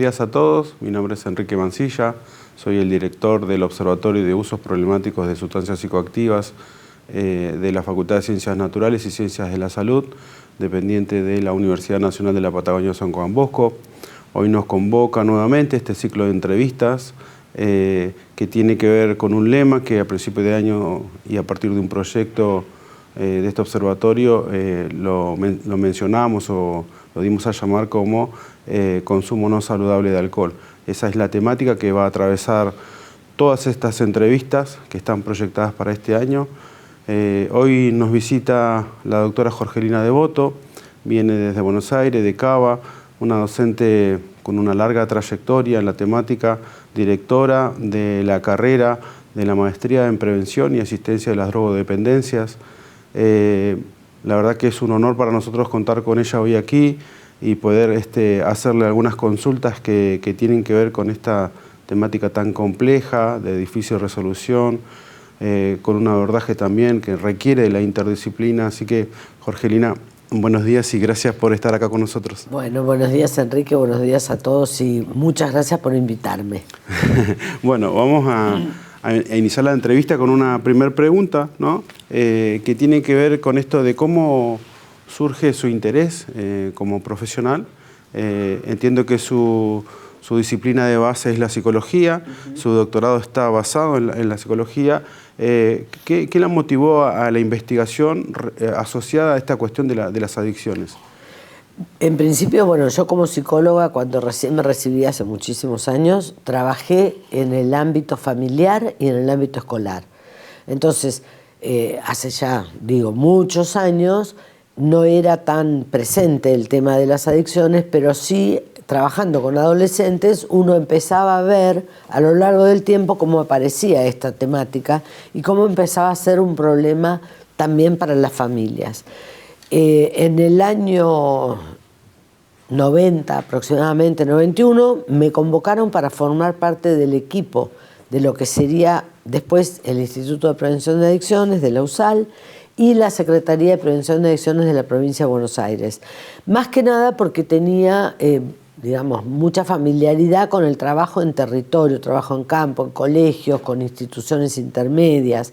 días a todos. Mi nombre es Enrique Mancilla. Soy el director del Observatorio de Usos Problemáticos de Sustancias Psicoactivas de la Facultad de Ciencias Naturales y Ciencias de la Salud, dependiente de la Universidad Nacional de la Patagonia San Juan Bosco. Hoy nos convoca nuevamente este ciclo de entrevistas que tiene que ver con un lema que a principio de año y a partir de un proyecto de este observatorio lo mencionamos o lo dimos a llamar como consumo no saludable de alcohol. Esa es la temática que va a atravesar todas estas entrevistas que están proyectadas para este año. Hoy nos visita la doctora Jorgelina Devoto, viene desde Buenos Aires, de Cava, una docente con una larga trayectoria en la temática, directora de la carrera de la maestría en prevención y asistencia de las drogodependencias. La verdad que es un honor para nosotros contar con ella hoy aquí y poder hacerle algunas consultas que tienen que ver con esta temática tan compleja, de difícil resolución, con un abordaje también que requiere de la interdisciplina. Así que, Jorgelina, buenos días y gracias por estar acá con nosotros. Bueno, buenos días, Enrique, buenos días a todos y muchas gracias por invitarme. Bueno, vamos a iniciar la entrevista con una primera pregunta, ¿no? Que tiene que ver con esto de cómo surge su interés como profesional. Entiendo que su disciplina de base es la psicología, su doctorado está basado en la psicología. ¿Qué la motivó a la investigación asociada a esta cuestión de las adicciones? En principio, bueno, yo como psicóloga, cuando recién me recibí hace muchísimos años, trabajé en el ámbito familiar y en el ámbito escolar. Entonces, hace ya, muchos años, no era tan presente el tema de las adicciones, pero sí, trabajando con adolescentes, uno empezaba a ver a lo largo del tiempo cómo aparecía esta temática y cómo empezaba a ser un problema también para las familias. En el año 90, aproximadamente 91, me convocaron para formar parte del equipo de lo que sería después el Instituto de Prevención de Adicciones de la USAL y la Secretaría de Prevención de Adicciones de la Provincia de Buenos Aires. Más que nada porque tenía, mucha familiaridad con el trabajo en territorio, trabajo en campo, en colegios, con instituciones intermedias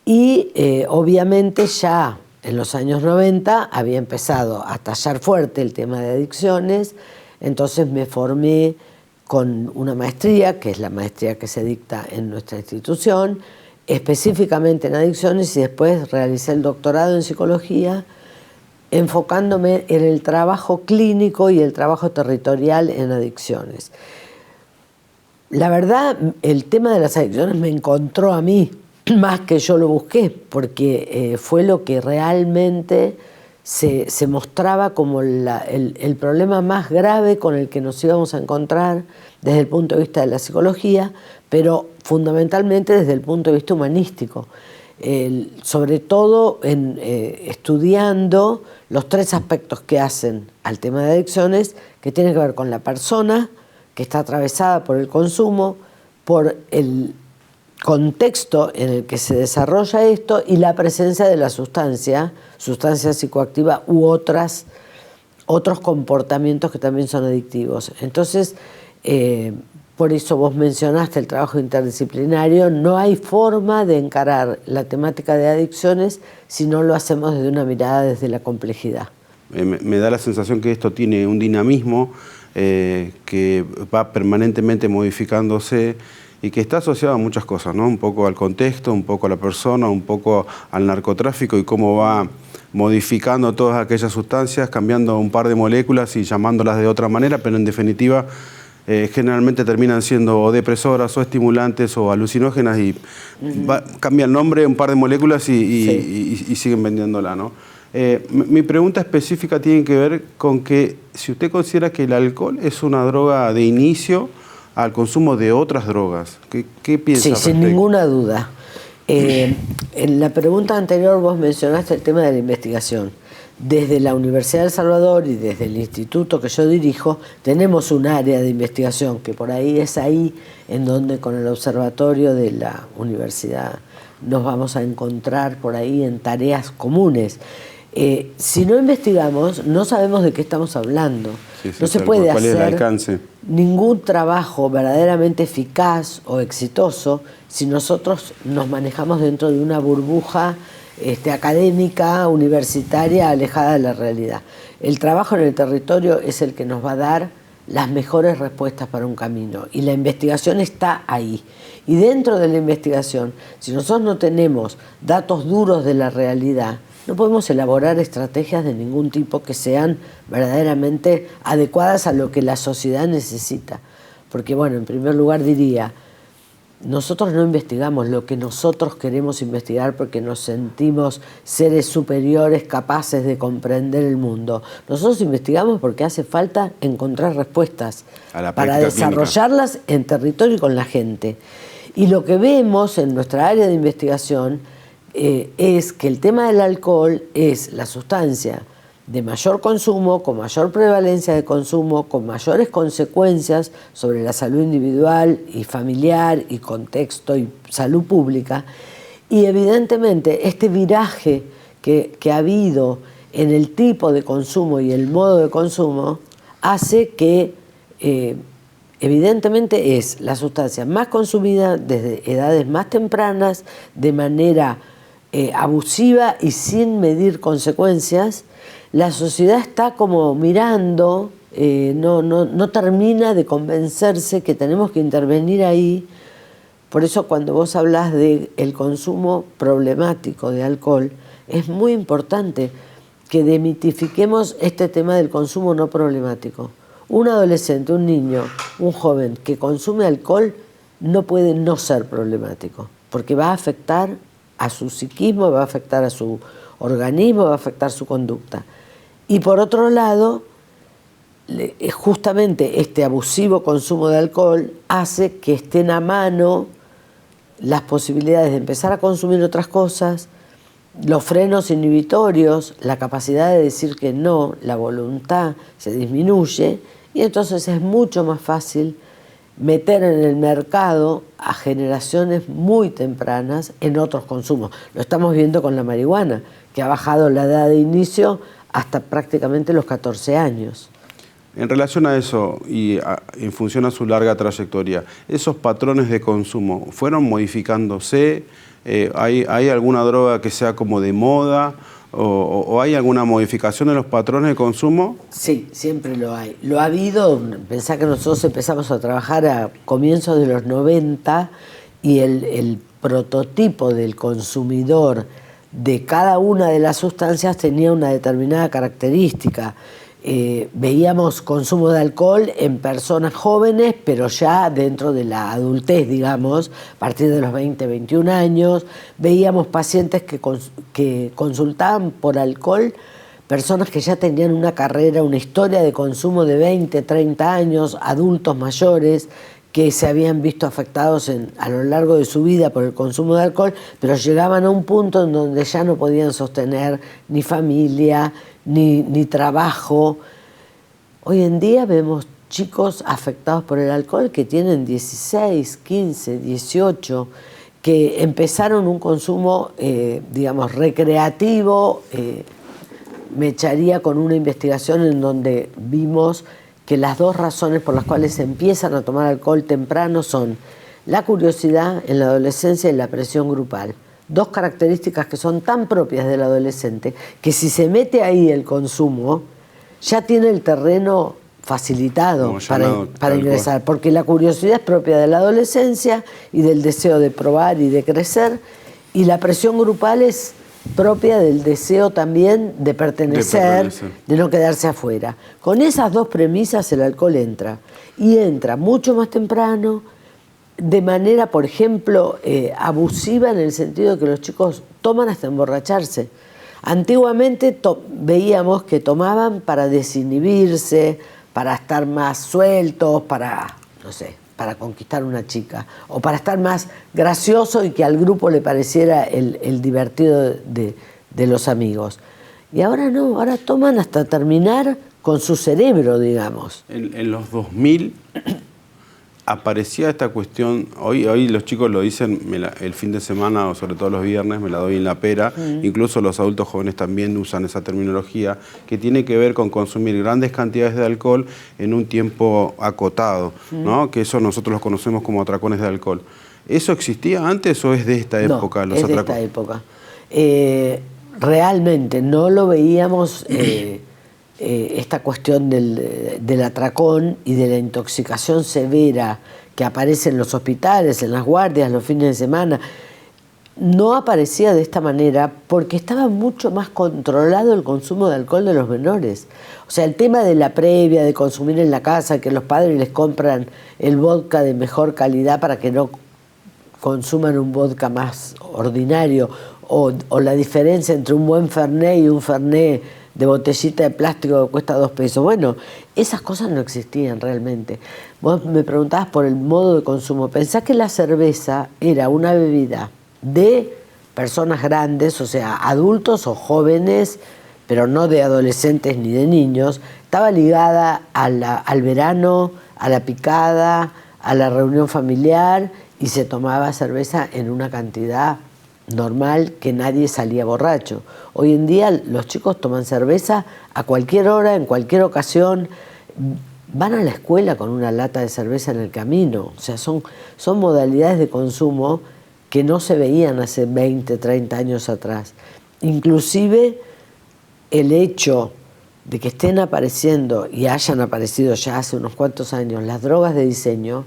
y obviamente ya en los años 90 había empezado a tallar fuerte el tema de adicciones, entonces me formé con una maestría, que es la maestría que se dicta en nuestra institución, específicamente en adicciones, y después realicé el doctorado en psicología, enfocándome en el trabajo clínico y el trabajo territorial en adicciones. La verdad, el tema de las adicciones me encontró a mí, más que yo lo busqué, porque fue lo que realmente se mostraba como el problema más grave con el que nos íbamos a encontrar desde el punto de vista de la psicología, pero fundamentalmente desde el punto de vista humanístico, sobre todo estudiando los tres aspectos que hacen al tema de adicciones, que tienen que ver con la persona que está atravesada por el consumo, por el contexto en el que se desarrolla esto y la presencia de la sustancia psicoactiva u otros comportamientos que también son adictivos. Entonces, por eso vos mencionaste el trabajo interdisciplinario. No hay forma de encarar la temática de adicciones si no lo hacemos desde una mirada desde la complejidad. Me da la sensación que esto tiene un dinamismo que va permanentemente modificándose y que está asociado a muchas cosas, ¿no? Un poco al contexto, un poco a la persona, un poco al narcotráfico y cómo va modificando todas aquellas sustancias, cambiando un par de moléculas y llamándolas de otra manera, pero en definitiva generalmente terminan siendo o depresoras o estimulantes o alucinógenas y cambia el nombre, un par de moléculas y siguen vendiéndola, ¿no? Mi pregunta específica tiene que ver con que si usted considera que el alcohol es una droga de inicio al consumo de otras drogas. ¿Qué piensa? Sí, sin ninguna duda. En la pregunta anterior vos mencionaste el tema de la investigación. Desde la Universidad de El Salvador y desde el instituto que yo dirijo, tenemos un área de investigación que por ahí es ahí en donde con el observatorio de la universidad nos vamos a encontrar por ahí en tareas comunes. si no investigamos, no sabemos de qué estamos hablando. Sí, sí, no se puede ¿cuál es el hacer alcance? ningún trabajo verdaderamente eficaz o exitoso si nosotros nos manejamos dentro de una burbuja académica, universitaria, alejada de la realidad. El trabajo en el territorio es el que nos va a dar las mejores respuestas para un camino, y la investigación está ahí. Y dentro de la investigación, si nosotros no tenemos datos duros de la realidad, no podemos elaborar estrategias de ningún tipo que sean verdaderamente adecuadas a lo que la sociedad necesita. Porque, bueno, en primer lugar diría, nosotros no investigamos lo que nosotros queremos investigar porque nos sentimos seres superiores capaces de comprender el mundo. Nosotros investigamos porque hace falta encontrar respuestas para desarrollarlas en territorio y con la gente. Y lo que vemos en nuestra área de investigación es que el tema del alcohol es la sustancia de mayor consumo, con mayor prevalencia de consumo, con mayores consecuencias sobre la salud individual y familiar y contexto y salud pública. Y evidentemente este viraje que ha habido en el tipo de consumo y el modo de consumo hace que evidentemente es la sustancia más consumida desde edades más tempranas, de manera abusiva y sin medir consecuencias. La sociedad está como mirando, no termina de convencerse que tenemos que intervenir ahí. Por eso cuando vos hablás del consumo problemático de alcohol, es muy importante que demitifiquemos este tema del consumo no problemático. Un adolescente, un niño, un joven que consume alcohol no puede no ser problemático, porque va a afectar a su psiquismo, va a afectar a su organismo, va a afectar su conducta. Y por otro lado, justamente este abusivo consumo de alcohol hace que estén a mano las posibilidades de empezar a consumir otras cosas, los frenos inhibitorios, la capacidad de decir que no, la voluntad se disminuye, y entonces es mucho más fácil meter en el mercado a generaciones muy tempranas en otros consumos. Lo estamos viendo con la marihuana, que ha bajado la edad de inicio hasta prácticamente los 14 años. En relación a eso y en función a su larga trayectoria, ¿esos patrones de consumo fueron modificándose? ¿Hay alguna droga que sea como de moda? ¿O hay alguna modificación de los patrones de consumo? Sí, siempre lo hay. Lo ha habido. Pensá que nosotros empezamos a trabajar a comienzos de los 90 y el prototipo del consumidor de cada una de las sustancias tenía una determinada característica. Veíamos consumo de alcohol en personas jóvenes, pero ya dentro de la adultez, digamos, a partir de los 20, 21 años. Veíamos pacientes que consultaban por alcohol, personas que ya tenían una carrera, una historia de consumo de 20, 30 años, adultos mayores, que se habían visto afectados a lo largo de su vida por el consumo de alcohol, pero llegaban a un punto en donde ya no podían sostener ni familia, ni trabajo. Hoy en día vemos chicos afectados por el alcohol que tienen 16, 15, 18, que empezaron un consumo, digamos, recreativo. Me echaría con una investigación en donde vimos que las dos razones por las cuales se empiezan a tomar alcohol temprano son la curiosidad en la adolescencia y la presión grupal. Dos características que son tan propias del adolescente que si se mete ahí el consumo, ya tiene el terreno facilitado para ingresar, porque la curiosidad es propia de la adolescencia y del deseo de probar y de crecer, y la presión grupal es propia del deseo también de pertenecer, de no quedarse afuera. Con esas dos premisas el alcohol entra, y entra mucho más temprano, de manera, por ejemplo, abusiva, en el sentido de que los chicos toman hasta emborracharse. Antiguamente veíamos que tomaban para desinhibirse, para estar más sueltos, para, no sé, para conquistar una chica, o para estar más gracioso y que al grupo le pareciera el divertido de los amigos. Y ahora no, ahora toman hasta terminar con su cerebro, digamos. En los 2000 aparecía esta cuestión, hoy los chicos lo dicen el fin de semana o sobre todo los viernes, me la doy en la pera, incluso los adultos jóvenes también usan esa terminología, que tiene que ver con consumir grandes cantidades de alcohol en un tiempo acotado, ¿no? Que eso nosotros los conocemos como atracones de alcohol. ¿Eso existía antes o es de esta época? No, es de esta época. Realmente no lo veíamos... esta cuestión del atracón y de la intoxicación severa que aparece en los hospitales, en las guardias, los fines de semana, no aparecía de esta manera porque estaba mucho más controlado el consumo de alcohol de los menores. O sea, el tema de la previa, de consumir en la casa, que los padres les compran el vodka de mejor calidad para que no consuman un vodka más ordinario, o la diferencia entre un buen Fernet y un Fernet de botellita de plástico que cuesta 2 pesos. Bueno, esas cosas no existían realmente. Vos me preguntabas por el modo de consumo. Pensá que la cerveza era una bebida de personas grandes, o sea, adultos o jóvenes, pero no de adolescentes ni de niños. Estaba ligada al verano, a la picada, a la reunión familiar, y se tomaba cerveza en una cantidad normal, que nadie salía borracho. Hoy en día los chicos toman cerveza a cualquier hora, en cualquier ocasión, van a la escuela con una lata de cerveza en el camino. O sea, son modalidades de consumo que no se veían hace 20, 30 años atrás. Inclusive el hecho de que estén apareciendo y hayan aparecido ya hace unos cuantos años las drogas de diseño,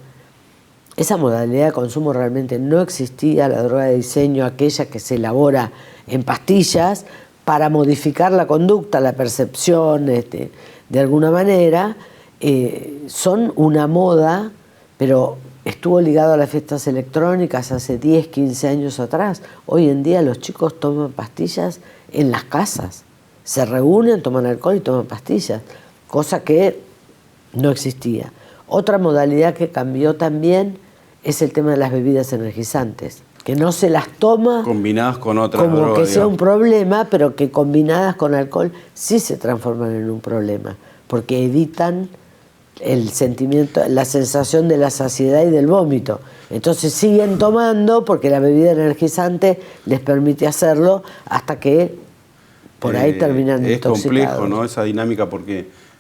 esa modalidad de consumo realmente no existía. La droga de diseño, aquella que se elabora en pastillas para modificar la conducta, la percepción, de alguna manera, son una moda, pero estuvo ligado a las fiestas electrónicas hace 10, 15 años atrás. Hoy en día los chicos toman pastillas en las casas, se reúnen, toman alcohol y toman pastillas, cosa que no existía. Otra modalidad que cambió también es el tema de las bebidas energizantes, que no se las toma combinadas con otras como drogas, que sea digamos, un problema, pero que combinadas con alcohol sí se transforman en un problema, porque evitan el sentimiento, la sensación de la saciedad y del vómito. Entonces siguen tomando porque la bebida energizante les permite hacerlo hasta que por ahí terminan intoxicados. Es complejo, ¿no?, esa dinámica, porque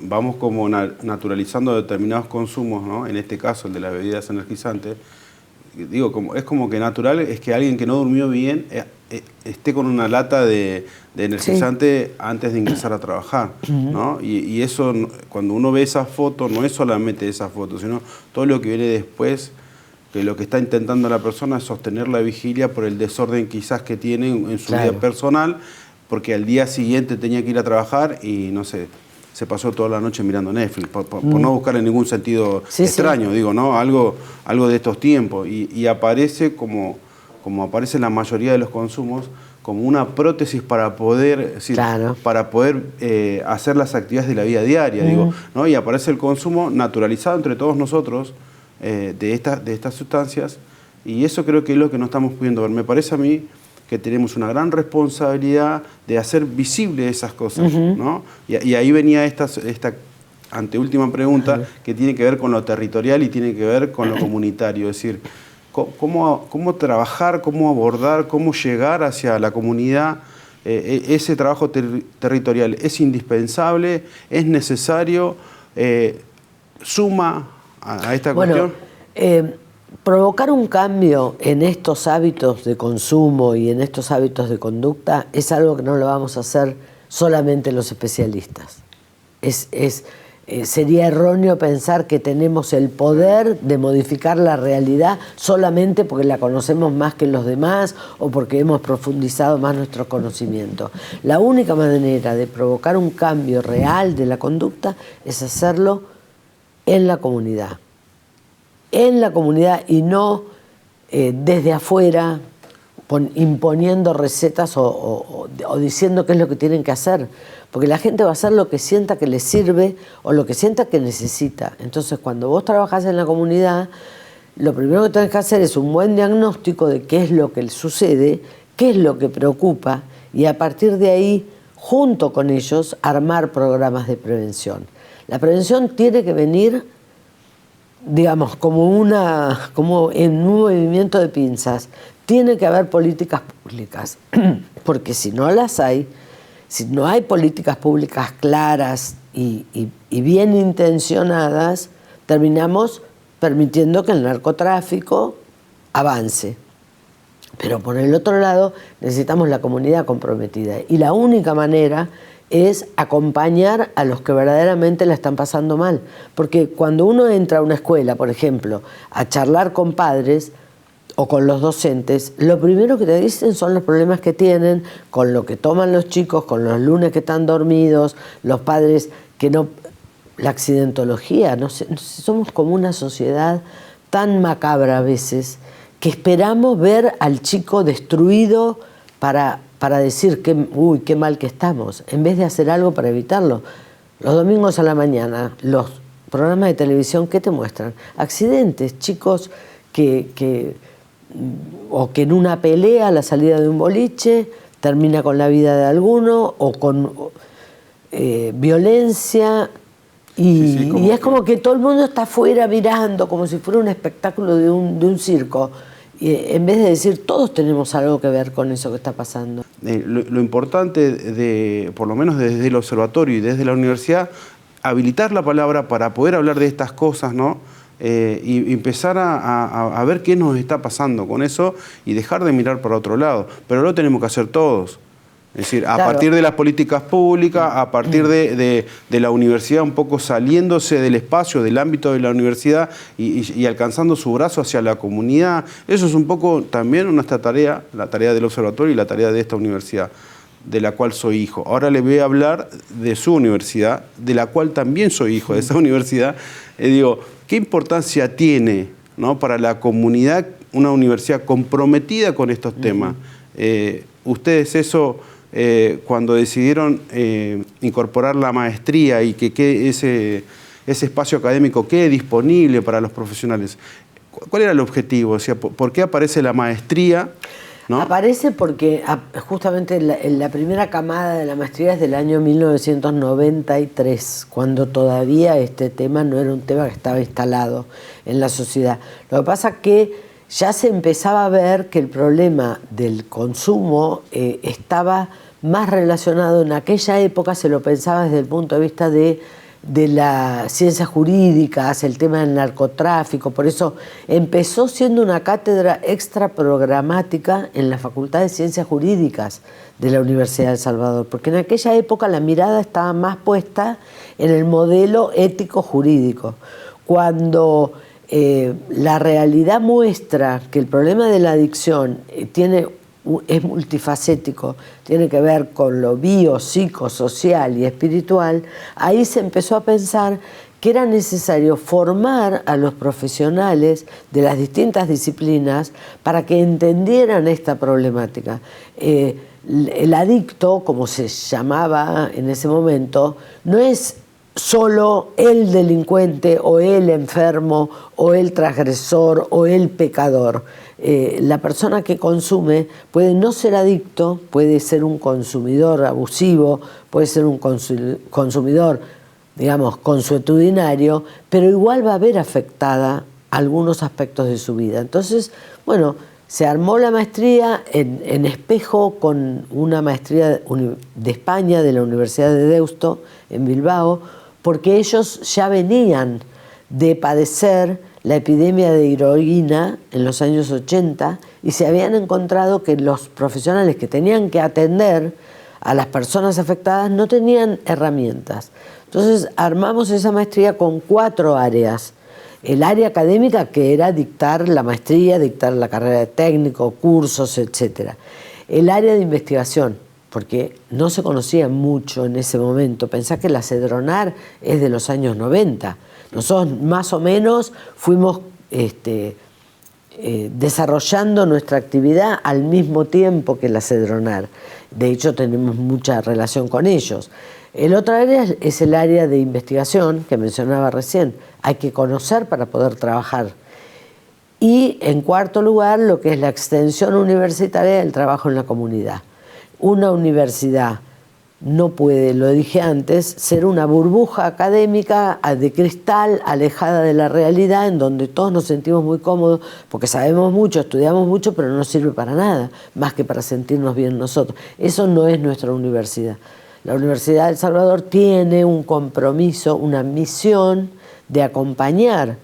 vamos como naturalizando determinados consumos, ¿no? En este caso el de las bebidas energizantes. Digo, es como que natural es que alguien que no durmió bien esté con una lata de energizante, sí, antes de ingresar a trabajar, ¿no? Y eso, cuando uno ve esa foto, no es solamente esa foto, sino todo lo que viene después, que lo que está intentando la persona es sostener la vigilia por el desorden quizás que tiene en su vida personal, porque al día siguiente tenía que ir a trabajar y no sé, se pasó toda la noche mirando Netflix, por no buscar en ningún sentido extraño, digo, ¿no? Algo de estos tiempos. Y aparece como aparece en la mayoría de los consumos, como una prótesis para poder, hacer las actividades de la vida diaria, digo, ¿no? Y aparece el consumo naturalizado entre todos nosotros de estas sustancias, y eso creo que es lo que no estamos pudiendo ver. Me parece a mí que tenemos una gran responsabilidad de hacer visible esas cosas, ¿no? Y ahí venía esta anteúltima pregunta, que tiene que ver con lo territorial y tiene que ver con lo comunitario, es decir, cómo trabajar, cómo abordar, cómo llegar hacia la comunidad. Ese trabajo territorial es indispensable, es necesario, suma a esta cuestión. Provocar un cambio en estos hábitos de consumo y en estos hábitos de conducta es algo que no lo vamos a hacer solamente los especialistas. Sería erróneo pensar que tenemos el poder de modificar la realidad solamente porque la conocemos más que los demás o porque hemos profundizado más nuestro conocimiento. La única manera de provocar un cambio real de la conducta es hacerlo en la comunidad. En la comunidad y no desde afuera imponiendo recetas o diciendo qué es lo que tienen que hacer, porque la gente va a hacer lo que sienta que le sirve o lo que sienta que necesita. Entonces, cuando vos trabajás en la comunidad, lo primero que tenés que hacer es un buen diagnóstico de qué es lo que sucede, qué es lo que preocupa, y a partir de ahí, junto con ellos, armar programas de prevención. La prevención tiene que venir digamos, como en un movimiento de pinzas. Tiene que haber políticas públicas, porque si no las hay, si no hay políticas públicas claras y bien intencionadas, terminamos permitiendo que el narcotráfico avance. Pero por el otro lado necesitamos la comunidad comprometida, y la única manera es acompañar a los que verdaderamente la están pasando mal, porque cuando uno entra a una escuela, por ejemplo, a charlar con padres o con los docentes, lo primero que te dicen son los problemas que tienen, con lo que toman los chicos, con los lunes que están dormidos, los padres que no... La accidentología, no sé, somos como una sociedad tan macabra a veces, que esperamos ver al chico destruido para decir uy, qué mal que estamos, en vez de hacer algo para evitarlo. Los domingos a la mañana, los programas de televisión, ¿qué te muestran? Accidentes, chicos o que en una pelea a la salida de un boliche termina con la vida de alguno, o con violencia, y es como que todo el mundo está afuera mirando, como si fuera un espectáculo de un circo, en vez de decir, todos tenemos algo que ver con eso que está pasando. Lo importante, por lo menos desde el observatorio y desde la universidad, habilitar la palabra para poder hablar de estas cosas, ¿no? Y empezar a ver qué nos está pasando con eso y dejar de mirar para otro lado. Pero lo tenemos que hacer todos. Es decir, a partir de las políticas públicas, a partir de la universidad, un poco saliéndose del espacio, del ámbito de la universidad y alcanzando su brazo hacia la comunidad. Eso es un poco también nuestra tarea, la tarea del observatorio y la tarea de esta universidad, de la cual soy hijo. Ahora le voy a hablar de su universidad, de la cual también soy hijo de esa universidad. Digo, ¿qué importancia tiene, ¿no?, para la comunidad una universidad comprometida con estos temas? Ustedes eso... cuando decidieron incorporar la maestría y que ese espacio académico quede disponible para los profesionales, ¿cuál era el objetivo? O sea, ¿por qué aparece la maestría? ¿No? Aparece porque justamente la primera camada de la maestría es del año 1993, cuando todavía este tema no era un tema que estaba instalado en la sociedad. Lo que pasa es que ya se empezaba a ver que el problema del consumo estaba más relacionado, en aquella época se lo pensaba desde el punto de vista de las ciencias jurídicas, el tema del narcotráfico. Por eso empezó siendo una cátedra extra programática en la Facultad de Ciencias Jurídicas de la Universidad de El Salvador, porque en aquella época la mirada estaba más puesta en el modelo ético-jurídico. Cuando la realidad muestra que el problema de la adicción es multifacético, tiene que ver con lo bio, psicosocial y espiritual, ahí se empezó a pensar que era necesario formar a los profesionales de las distintas disciplinas para que entendieran esta problemática. El adicto, como se llamaba en ese momento, no es solo el delincuente o el enfermo o el transgresor o el pecador. La persona que consume puede no ser adicto, puede ser un consumidor abusivo, puede ser un consumidor, digamos, consuetudinario, pero igual va a ver afectada algunos aspectos de su vida. Entonces, bueno, se armó la maestría en espejo con una maestría de España, de la Universidad de Deusto, en Bilbao, porque ellos ya venían de padecer la epidemia de heroína en los años 80 y se habían encontrado que los profesionales que tenían que atender a las personas afectadas no tenían herramientas. Entonces armamos esa maestría con 4 áreas. El área académica, que era dictar la maestría, dictar la carrera de técnico, cursos, etc. El área de investigación, porque no se conocía mucho en ese momento. Pensá que la Cedronar es de los años 90. Nosotros más o menos fuimos desarrollando nuestra actividad al mismo tiempo que la Cedronar. De hecho, tenemos mucha relación con ellos. El otro área es el área de investigación que mencionaba recién. Hay que conocer para poder trabajar. Y en cuarto lugar, lo que es la extensión universitaria del trabajo en la comunidad. Una universidad no puede, lo dije antes, ser una burbuja académica de cristal alejada de la realidad, en donde todos nos sentimos muy cómodos porque sabemos mucho, estudiamos mucho, pero no sirve para nada, más que para sentirnos bien nosotros. Eso no es nuestra universidad. La Universidad de El Salvador tiene un compromiso, una misión de acompañar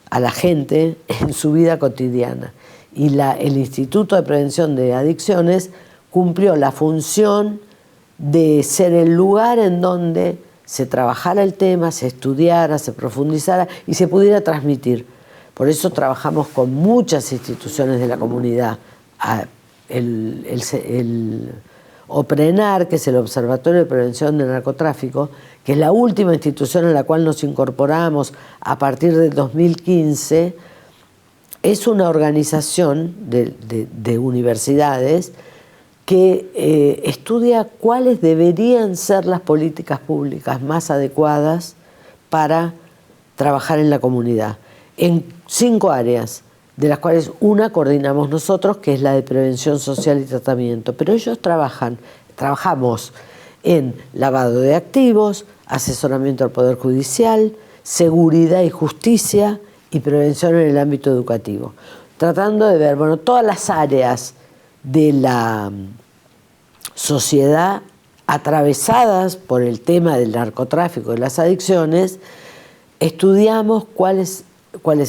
a la gente en su vida cotidiana. Y el Instituto de Prevención de Adicciones cumplió la función de ser el lugar en donde se trabajara el tema, se estudiara, se profundizara y se pudiera transmitir. Por eso trabajamos con muchas instituciones de la comunidad. El OPRENAR, que es el Observatorio de Prevención del Narcotráfico, que es la última institución en la cual nos incorporamos a partir del 2015, es una organización de universidades que estudia cuáles deberían ser las políticas públicas más adecuadas para trabajar en la comunidad, en 5 áreas, de las cuales una coordinamos nosotros, que es la de prevención social y tratamiento. Pero ellos trabajamos en lavado de activos, asesoramiento al Poder Judicial, seguridad y justicia y prevención en el ámbito educativo, tratando de ver, bueno, todas las áreas de la sociedad atravesadas por el tema del narcotráfico y las adicciones. Estudiamos cuál es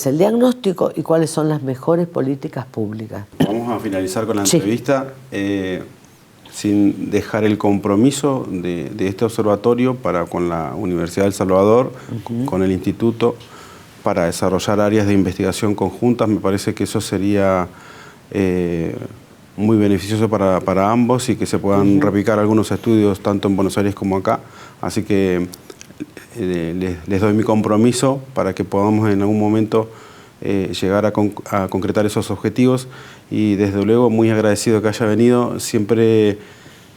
el diagnóstico y cuáles son las mejores políticas públicas. Vamos a finalizar con la entrevista sin dejar el compromiso de este observatorio con la Universidad de El Salvador, con el instituto, para desarrollar áreas de investigación conjuntas. Me parece que eso sería muy beneficioso para ambos y que se puedan replicar algunos estudios tanto en Buenos Aires como acá. Así que les doy mi compromiso para que podamos en algún momento llegar a concretar esos objetivos, y desde luego muy agradecido que haya venido. Siempre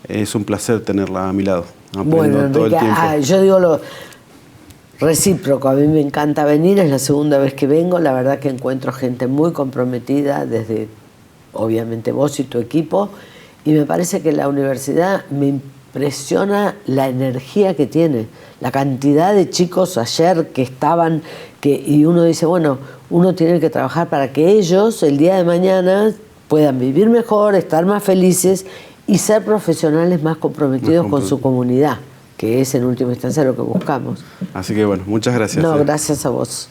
es un placer tenerla a mi lado. Bueno, todo el tiempo. Yo digo lo recíproco, a mí me encanta venir, es la segunda vez que vengo, la verdad que encuentro gente muy comprometida, desde obviamente vos y tu equipo, y me parece que la universidad me impresiona la energía que tiene, la cantidad de chicos ayer que estaban, y uno dice, bueno, uno tiene que trabajar para que ellos el día de mañana puedan vivir mejor, estar más felices y ser profesionales más comprometidos con su comunidad, que es en última instancia lo que buscamos. Así que bueno, muchas gracias. No, gracias a vos.